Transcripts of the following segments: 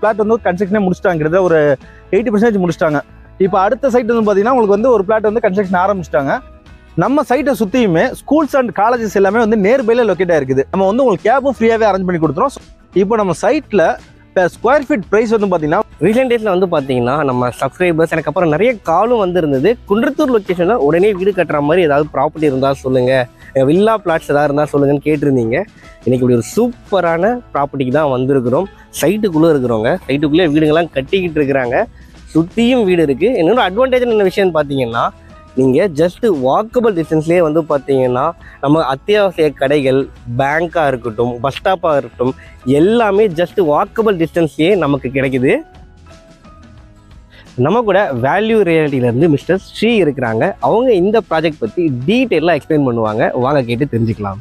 Plot வந்து கன்ஸ்ட்ரக்ஷனே முடிச்சிட்டாங்க, கிட்டத்தட்ட ஒரு 80% முடிச்சிட்டாங்க. இப்போ அடுத்த சைட் வந்து பார்த்தீங்கன்னா உங்களுக்கு வந்து ஒரு பிளாட் வந்து கன்ஸ்ட்ரக்ஷன் ஆரம்பிச்சிட்டாங்க. நம்ம சைட்டை சுற்றியுமே ஸ்கூல்ஸ் அண்ட் காலேஜஸ் எல்லாமே வந்து நேர்பையில் லொக்கேட் ஆயிருக்குது. நம்ம வந்து உங்களுக்கு கேபும் ஃப்ரீயாகவே அரேஞ்ச் பண்ணி கொடுத்துரும். இப்போ நம்ம சைட்டில் இப்போ ஸ்கொயர் ஃபீட் ப்ரைஸ் வந்து பார்த்தீங்கன்னா ரீசெண்ட் டேஸில் வந்து பார்த்தீங்கன்னா நம்ம சப்ஸ்கிரைபர்ஸ் எனக்கு அப்புறம் நிறைய காலும் வந்து இருந்தது. குன்றத்தூர் லொக்கேஷனில் உடனே வீடு கட்டுற மாதிரி ஏதாவது ப்ராப்பர்ட்டி இருந்தால் சொல்லுங்கள், வில்லா பிளாட்ஸ் ஏதாவது இருந்தால் சொல்லுங்கன்னு கேட்டிருந்தீங்க. இன்றைக்கி இப்படி ஒரு சூப்பரான ப்ராப்பர்ட்டிக்கு தான் வந்திருக்கிறோம். சைட்டுக்குள்ளே இருக்கிறவங்க சைட்டுக்குள்ளே வீடுங்கள்லாம் கட்டிக்கிட்டு இருக்கிறாங்க, சுற்றியும் வீடு இருக்குது. என்னோட அட்வான்டேஜ் என்ன விஷயம்னு பார்த்தீங்கன்னா, நீங்கள் ஜஸ்ட்டு வாக்கபிள் டிஸ்டன்ஸ்லேயே வந்து பார்த்தீங்கன்னா நம்ம அத்தியாவசிய கடைகள், பேங்காக இருக்கட்டும், பஸ் ஸ்டாப்பாக இருக்கட்டும், எல்லாமே ஜஸ்ட்டு வாக்கபிள் டிஸ்டன்ஸ்லேயே நமக்கு கிடைக்குது. நம்ம கூட வேல்யூ ரியாலிட்டியிலேருந்து மிஸ்டர் ஸ்ரீ இருக்கிறாங்க. அவங்க இந்த ப்ராஜெக்ட் பற்றி டீட்டெயிலாக எக்ஸ்பிளைன் பண்ணுவாங்க. வாங்க கேட்டு தெரிஞ்சுக்கலாம்.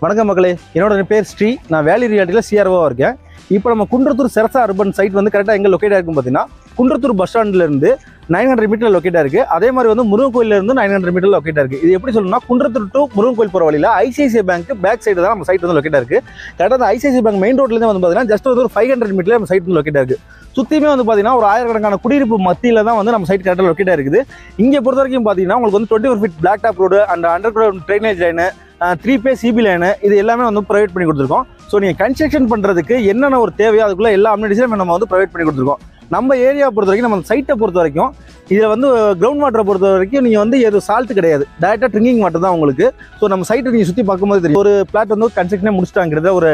வணக்கம் மக்களே, என்னோட பேர் ஸ்ரீ. நான் வேல்யூ ரியாலிட்டியில் சிஆர்ஓவாக இருக்கேன். இப்போ நம்ம குன்றத்தூர் செரசா அர்பன் சைட் வந்து கரெக்டாக எங்கே லொக்கேட் ஆயிருக்கும் பார்த்தீங்கன்னா, குன்றத்தூர் பஸ் ஸ்டாண்ட்லேருந்து 900 மீட்டர் லொக்கேட் இருக்குது. அதே மாதிரி வந்து முருகன் கோயிலேருந்து 900 மீட்டர் லொக்கேட் இருக்குது. இது எப்படி சொல்லணும்னா, குன்றத்தூர் டு முருகன் கோயில் போகிற வழியில் ஐசிஐசிஐ பேங்க் பேக் சைடு தான் நம்ம சைட் வந்து லொக்கேட் இருக்குது. கரெக்டாக அந்த ஐசிஐசிஐ பேங்க் மெயின் ரோட்லேருந்து வந்து பார்த்தீங்கன்னா ஜஸ்ட் வந்து ஒரு 500 மீட்டரில் நம்ம சைட் வந்து லொக்கேட் இருக்குது. சுற்றியுமே வந்து பார்த்தீங்கன்னா ஒரு ஆயிரக்கணக்கான குடியிருப்பு மத்தியில் தான் வந்து நம்ம சைட் கரெக்டாக லொக்கேட் இருக்குது. இங்கே பொறுத்த வரைக்கும் பார்த்தீங்கன்னா உங்களுக்கு வந்து 24 feet black top road and underground drainage line, 3 phase CB line, இது எல்லாமே வந்து ப்ரொவைட் பண்ணி கொடுத்துருக்கோம். ஸோ நீங்கள் கன்ஸ்ட்ரக்ஷன் பண்ணுறதுக்கு என்னென்ன ஒரு தேவையோ அதுக்குள்ளே எல்லா அம்யூனிட்டிஸும் நம்ம வந்து ப்ரொவைட் பண்ணி கொடுத்துருக்கோம். நம்ம ஏரியா பொறுத்த வரைக்கும், நம்ம சைட்டை பொறுத்த வரைக்கும், இதில் வந்து கிரவுண்ட் வாட்டரை பொறுத்த வரைக்கும் நீங்கள் வந்து எதுவும் சால்ட் கிடையாது, டேரெக்டாக ட்ரிங்கிங் வாட்டர் தான் உங்களுக்கு. ஸோ நம்ம சைட்டை நீங்கள் சுற்றி பார்க்கும்போது தெரியும். ஒரு பிளாட் வந்து கன்ஸ்ட்ரக்ஷனே முடிச்சிட்டாங்க, கிட்டத்தட்ட ஒரு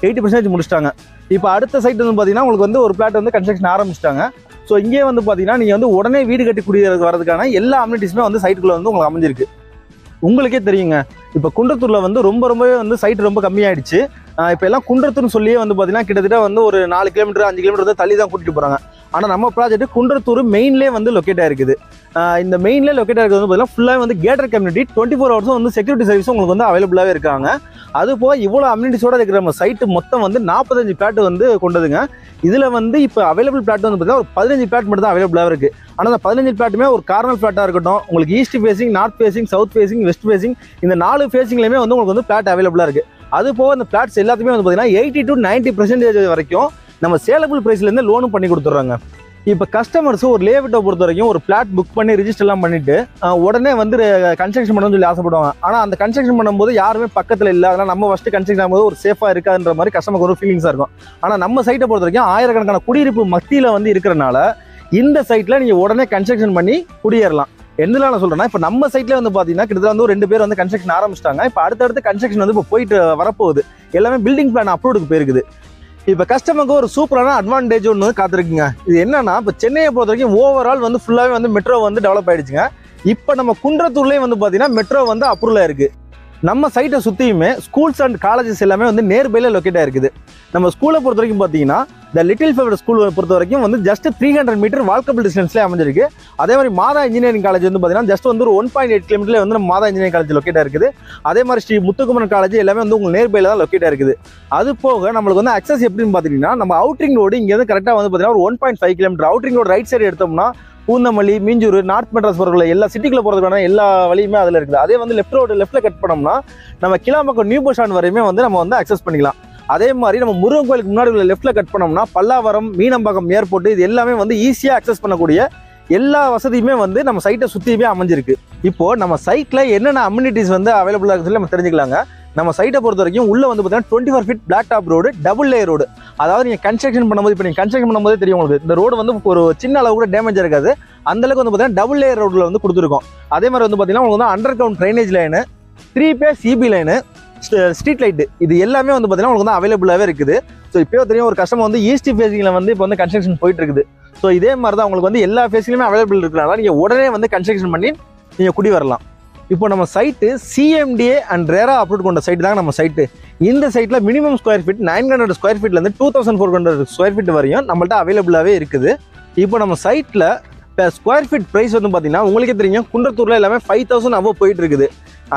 80% முடிச்சிட்டாங்க. இப்போ அடுத்த சைட் வந்து பார்த்தீங்கன்னா உங்களுக்கு வந்து ஒரு பிளாட் வந்து கன்ஸ்ட்ரக்ஷன் ஆரம்பிச்சிட்டாங்க. ஸோ இங்கே வந்து பார்த்தீங்கன்னா நீங்கள் வந்து உடனே வீடு கட்டி குடியேறது வரதுக்கான எல்லா அம்யூனிட்டிஸுமே வந்து சைட்டுக்குள்ளே வந்து உங்களுக்கு அமைஞ்சிருக்கு. உங்களுக்கே தெரியுங்க, இப்போ குன்றத்தூரில் வந்து ரொம்பவே வந்து சைட் ரொம்ப கம்மியாயிடுச்சு. இப்போ எல்லாம் குன்றத்தூர்னு சொல்லியே வந்து பார்த்தீங்கன்னா கிட்டத்தட்ட வந்து ஒரு 4 கிலோமீட்டர் 5 கிலோமீட்டர் வந்து தள்ளி தான் கூட்டிகிட்டு போகிறாங்க. ஆனால் நம்ம ப்ராஜெக்ட் குன்றத்தூர் மெயின்லேயே வந்து லொக்கேட் ஆயிருக்குது. இந்த மெயின்லேயே லொக்கேட் ஆகிறது வந்து பார்த்தீங்கன்னா ஃபுல்லாக வந்து கேட்டர் கம்யூனிட்டி, 24 ஹவர்ஸும் வந்து செக்யூரிட்டி சர்வீஸும் உங்களுக்கு வந்து அவைலபிளாகவே இருக்காங்க. அது போக இவ்வளோ அம்யூனிட்டிஸோட இருக்கிற நம்ம சைட்டு மொத்தம் வந்து 45 பிளாட் வந்து கொண்டதுங்க. இதில் வந்து இப்போ அவைலபிள் பிளாட் வந்து பார்த்தீங்கன்னா ஒரு 15 பிளாட் மட்டும் தான் அவைலபிளாக இருக்குது. ஆனால் அந்த 15 பிளாட்டுமே ஒரு கார்னர் பிளாட்டாக இருக்கட்டும், உங்களுக்கு east facing, north facing, south facing, west facing, இந்த 4 ஃபேசிங்லையுமே வந்து உங்களுக்கு வந்து பிளாட் அவைலபிளாக இருக்குது. அது போக இந்த பிளாட்ஸ் எல்லாத்துமே வந்து பார்த்தீங்கன்னா 80 to 90% வரைக்கும் நம்ம சேலபிள் ப்ரைஸ்லேருந்து லோனும் பண்ணி கொடுத்துட்றாங்க. இப்போ கஸ்டமர்ஸ் ஒரு லேஅவுட்டை பொறுத்த வரைக்கும் ஒரு பிளாட் புக் பண்ணி ரிஜிஸ்டர்லாம் பண்ணிட்டு உடனே வந்து கன்ஸ்ட்ரக்ஷன் பண்ணணும்னு சொல்லி ஆசைப்படுவாங்க. ஆனால் அந்த கன்ஸ்ட்ரக்ஷன் பண்ணும்போது யாருமே பக்கத்தில் இல்லை, அதனால் நம்ம ஃபஸ்ட்டு கன்ஸ்ட்ரக்ஷன் ஆகும்போது ஒரு சேஃபாக இருக்காதுன்ற மாதிரி கஸ்டமருக்கு ஒரு ஃபீலிங்ஸாக இருக்கும். ஆனால் நம்ம சைட்டை பொறுத்த வரைக்கும் ஆயிரக்கணக்கான குடியிருப்பு மத்தியில் வந்து இருக்கிறனால இந்த சைட்டில் நீங்கள் உடனே கன்ஸ்ட்ரக்ஷன் பண்ணி குடியேறலாம். எந்தனால நான் சொல்கிறேன்னா, இப்போ நம்ம சைட்டில் வந்து பார்த்தீங்கன்னா கிட்டத்தட்ட வந்து 2 பேர் வந்து கன்ஸ்ட்ரக்ஷன் ஆரம்பிச்சிட்டாங்க. இப்போ அடுத்தடுத்து கன்ஸ்ட்ரக்ஷன் வந்து இப்போ போயிட்டு வரப்போகுது. எல்லாமே பில்டிங் பிளான் அப்ரூவ்டுக்கு போயிருக்குது. இப்போ கஸ்டமருக்கு ஒரு சூப்பரான அட்வான்டேஜ் ஒன்று காத்திருக்குங்க. இது என்னன்னா, இப்போ சென்னையை பொறுத்த வரைக்கும் ஓவரால் வந்து ஃபுல்லாகவே வந்து மெட்ரோ வந்து டெவலப் ஆகிடுச்சுங்க. இப்போ நம்ம குன்றத்தூர்லேயே வந்து பார்த்தீங்கன்னா மெட்ரோ வந்து அப்ரூவலாக இருக்குது. நம்ம சைட்டை சுற்றியுமே ஸ்கூல்ஸ் அண்ட் காலேஜஸ் எல்லாமே வந்து நேர்பையில் லொக்கேட் ஆயிருக்குது. நம்ம ஸ்கூலை பொறுத்த வரைக்கும் பார்த்தீங்கன்னா த லிட்டில் ஃபேவரட் ஸ்கூல் பொறுத்த வரைக்கும் வந்து ஜஸ்ட் 300 மீட்டர் வாக்கபிள் டிஸ்டன்ஸ்லேயே அமைஞ்சிருக்கு. அதே மாதிரி மாதா இன்ஜினியரிங் காலேஜ் வந்து பார்த்தீங்கன்னா ஜஸ்ட் வந்து ஒரு 1.8 கிலோமீட்டர்லேயே வந்து நம்ம மாதா இன்ஜினியரிங் காலேஜ் லொக்கேட் இருக்குது. அதே மாதிரி ஸ்ரீ முத்துக்குமரன் காலேஜ் எல்லாமே வந்து உங்களுக்கு நேர்பையில் தான் லொக்கேட் இருக்குது. அது போக நம்மளுக்கு வந்து அக்சஸ் எப்படின்னு பார்த்தீங்கன்னா, நம்ம அவுட்ரிங் ரோடு இங்கேருந்து கரெக்டாக வந்து பார்த்தீங்கன்னா ஒரு 1.5 kilometre outer ring road right side எடுத்தோம்னா பூந்தமல்லி, மீஞ்சூர், நார்த் மெட்ராஸ் போகிறதுல எல்லா சிட்டிக்குள்ளே போகிறதுக்கான எல்லா வழியுமே அதில் இருக்குது. அதே வந்து லெஃப்ட்டில் கட் பண்ணோம்னா நம்ம கிளாம்பக்கம் நியூ பஸ் ஸ்டாண்ட் வரையுமே வந்து நம்ம வந்து அக்சஸ் பண்ணிக்கலாம். அதே மாதிரி நம்ம முருகன் கோயிலுக்கு முன்னாடி உள்ள லெஃப்ட்டில் கட் பண்ணோம்னா பல்லாவரம், மீனம்பாக்கம் ஏர்போர்ட், இது எல்லாமே வந்து ஈஸியாக அக்சஸ் பண்ணக்கூடிய எல்லா வசதியுமே வந்து நம்ம சைட்டை சுற்றியுமே அமைஞ்சிருக்கு. இப்போது நம்ம சைட்டில் என்னென்ன அம்யூனிட்டிஸ் வந்து அவைலபிளாக இருக்குன்னு சொல்லி நம்ம தெரிஞ்சுக்கலாங்க. நம்ம சைட்டை பொறுத்த வரைக்கும் உள்ள வந்து பார்த்தீங்கன்னா 24 feet black top road, double layer road. அதாவது நீங்கள் கன்ஸ்ட்ரக்ஷன் பண்ணும்போது, இப்போ நீங்கள் கன்ஸ்ட்ரக்ஷன் பண்ணும்போது தெரியும் உங்களுக்கு, இந்த ரோடு வந்து ஒரு சின்ன அளவு கூட டேமேஜ் இருக்காது. அந்தளவுக்கு வந்து பார்த்தீங்கன்னா டபுள் லேயர் ரோடில் வந்து கொடுத்துருக்கோம். அதே மாதிரி வந்து பார்த்தீங்கன்னா உங்களுக்கு வந்து underground drainage line, 3 phase CB line, street light, இது எல்லாமே வந்து பார்த்தீங்கன்னா உங்களுக்கு வந்து அவைலபிளாகவே இருக்குது. ஸோ இப்போ தெரியும் ஒரு கஸ்டமர் வந்து ஈஸ்ட் ஃபேசிங்கில் வந்து இப்போ வந்து கன்ஸ்ட்ரக்ஷன் போயிட்டு இருக்குது. ஸோ இதே மாதிரி தான் உங்களுக்கு வந்து எல்லா ஃபேஸ்லையுமே அவைலபிள் இருக்கிறனால நீங்கள் உடனே வந்து கன்ஸ்ட்ரக்ஷன் பண்ணி நீங்கள் குடி வரலாம். இப்போ நம்ம site CMDA and RERA approve கொண்ட சைட்டு தாங்க நம்ம சைட்டு. இந்த சைட்டில் மினிமம் ஸ்கொயர் ஃபீட் 900 ஸ்கொயர் ஃபீட்லேருந்து 2400 ஸ்கொயர் ஃபீட் வரையும் நம்மள்ட்ட அவைலபிளாகவே இருக்குது. இப்போ நம்ம சைட்டில் இப்போ ஸ்கொயர் ஃபீட் ப்ரைஸ் வந்து பார்த்தீங்கன்னா உங்களுக்கே தெரியும், குன்றத்தூரில் எல்லாமே 5000 அபோவ் போயிட்டு இருக்குது.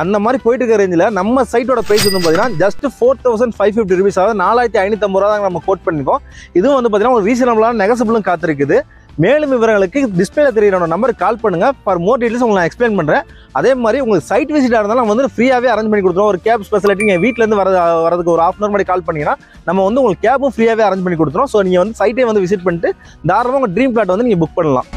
அந்த மாதிரி போயிட்டு இருக்க ரேஞ்சில் நம்ம சைட்டோட ப்ரைஸ் வந்து பார்த்தீங்கன்னா ஜஸ்ட் 4550 ருபீஸ், அதாவது 4550 ரூபா தான் நம்ம கோட் பண்ணியிருக்கோம். இதுவும் வந்து பார்த்தீங்கன்னா ஒரு ரீசனபிளான நெகசபிளும் காத்திருக்குது. மேலும் விவரங்களுக்கு டிஸ்பிளேல தெரியுற நம்பருக்கு கால் பண்ணுங்க. ஃபார் மோர் டீடைல்ஸ் உங்களுக்கு நான் எக்ஸ்பிளைன் பண்ணுறேன். அதே மாதிரி உங்களுக்கு சைட் விசிட்டாக இருந்தாலும் நம்ம வந்து ஃப்ரீயாகவே அரேஞ்ச் பண்ணி கொடுத்துருவோம். ஒரு கேப் ஸ்பெசிலிட்டி நீங்கள் வீட்டிலேருந்து வரதுக்கு ஒரு ஹாஃப் அன் முன்னாடி கால் பண்ணிங்கன்னா நம்ம வந்து உங்களுக்கு கேபும் ஃப்ரீயாகவே அரேஞ்ச் பண்ணி கொடுத்துருவோம். ஸோ நீங்கள் வந்து சைட்டே வந்து விசிட் பண்ணிட்டு தாராளமாக உங்கள் ட்ரீம் பிளாட் வந்து நீங்கள் புக் பண்ணலாம்.